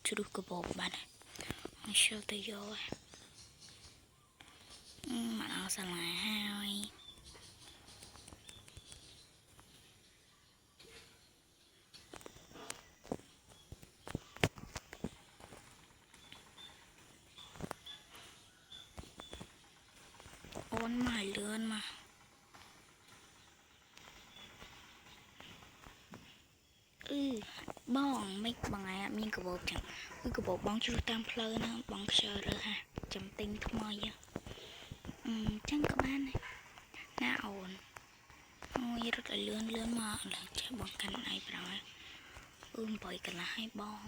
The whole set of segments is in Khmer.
ជ្រុះកាបោបបានហើយឈើទៅយកមកដល់សាលាហើយអូនមកលឿនមកបងមិនបងឯងអត់មានកបោបចឹងកបោបបងជ្រុះតាមផ្លូវណាបងខ្យល់រើសហាចាំទិញថ្មចឹងក៏បានណាអូនអូយរត់ឲ្យលឿនមកឡើយចេះបងកាន់ឯងប្រង8កន្លះឲ្យបង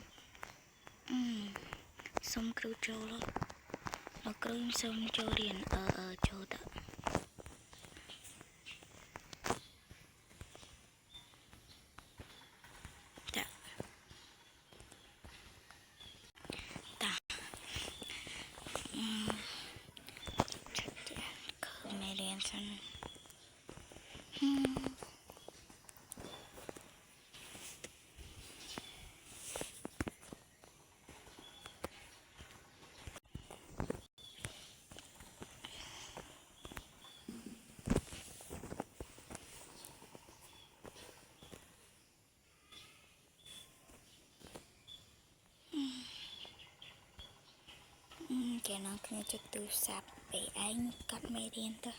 សុំគ្រូចូលលោកគ្រូសុំចូលរៀនចូលទៅគេនាំគ្នាចុចទូរស័ព្ទពេលឯងកាត់មេរៀនទៅ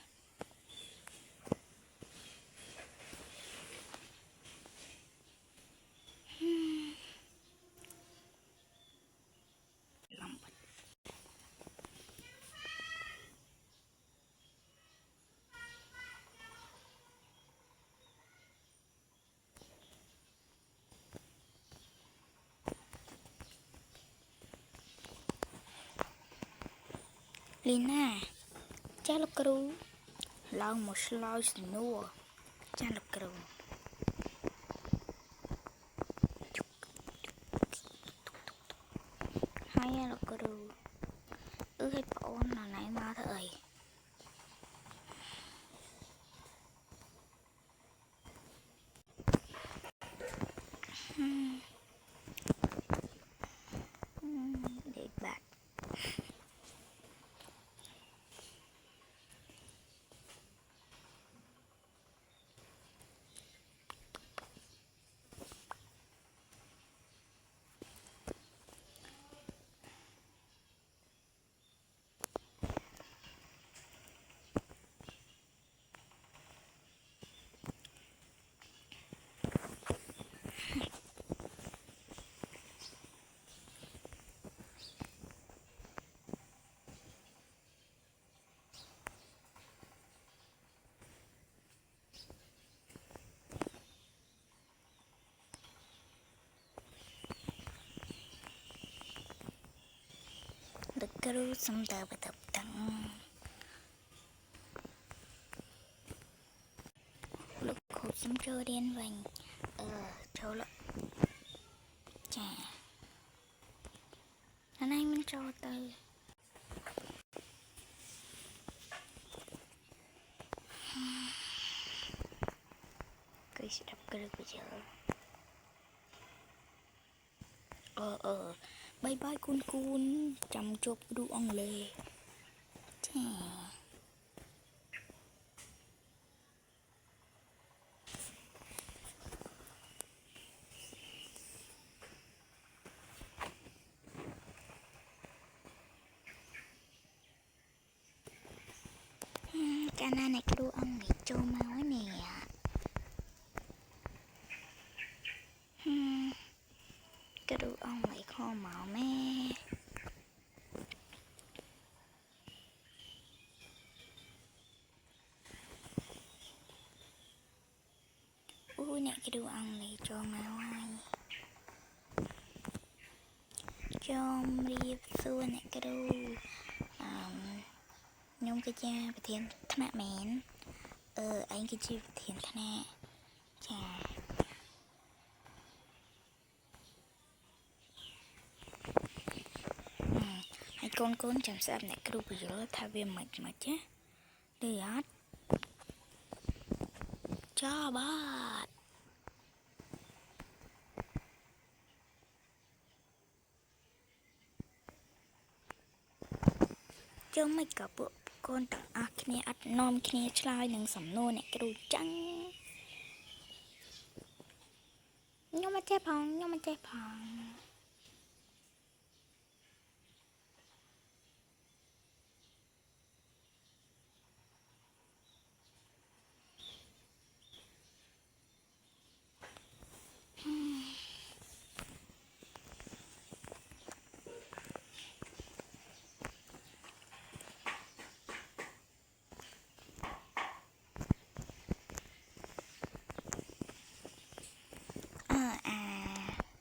លីណាចាលោកគ្រូឡើងមកឆ្លើយសំណួរចាលោកគ្រូហើយលោកគ្រូឲ្យប្អូនណណៃមកធ្វើអីដេកបាត់លោកគ្រូសំដៅបតបតាំងលោកគ្រូសំចូលរៀនវិញចូលចាណៃមិនចូលទៅគឺស្ដាប់គ្រូបញ្យល់បាយគូនចាំជប់គ្រូអង់គ្លេសចាកាលណាអ្នកគ្រូអង់គ្លេសចូលមកហើយនេះគ្រូអង់គ្លេសខំមកម៉ែអ្នកគ្រូអង់គ្លេសចូលមកហើយជំរាបសួរអ្នកគ្រូខ្ញុំគឺជាប្រធានថ្នាក់មែនឯងគឺជាប្រធានថ្នាក់ចាហើយកូនចាំស្ដាប់អ្នកគ្រូបញ្យល់ថាវាមិនចាឬអត់ចាបាទ chứ mấy cả bộ con tặng kia ắt nom kia chai nâng sầm nô này cái đồ trắng nhưng mà chơi phong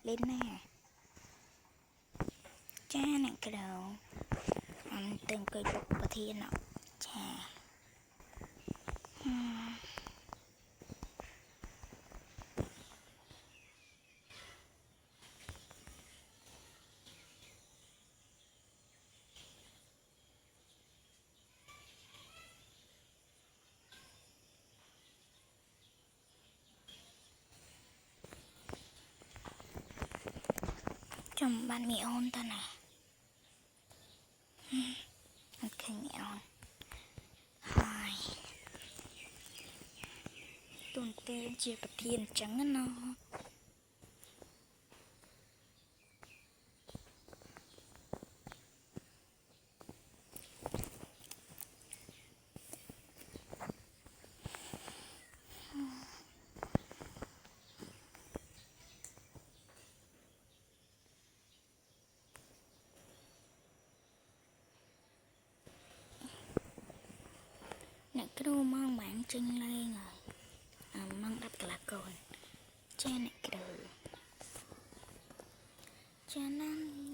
lên nè cha này cái đầu anh từng cây bột bờ thiên nọ cha chồng bạn mẹ ôn ta nè ok mẹ ôn hai tuần tên chia bờ thiên trắng nó nè cái đồ mang bạn chân lên rồi mang đắp là còn cha này cái đồ cha năng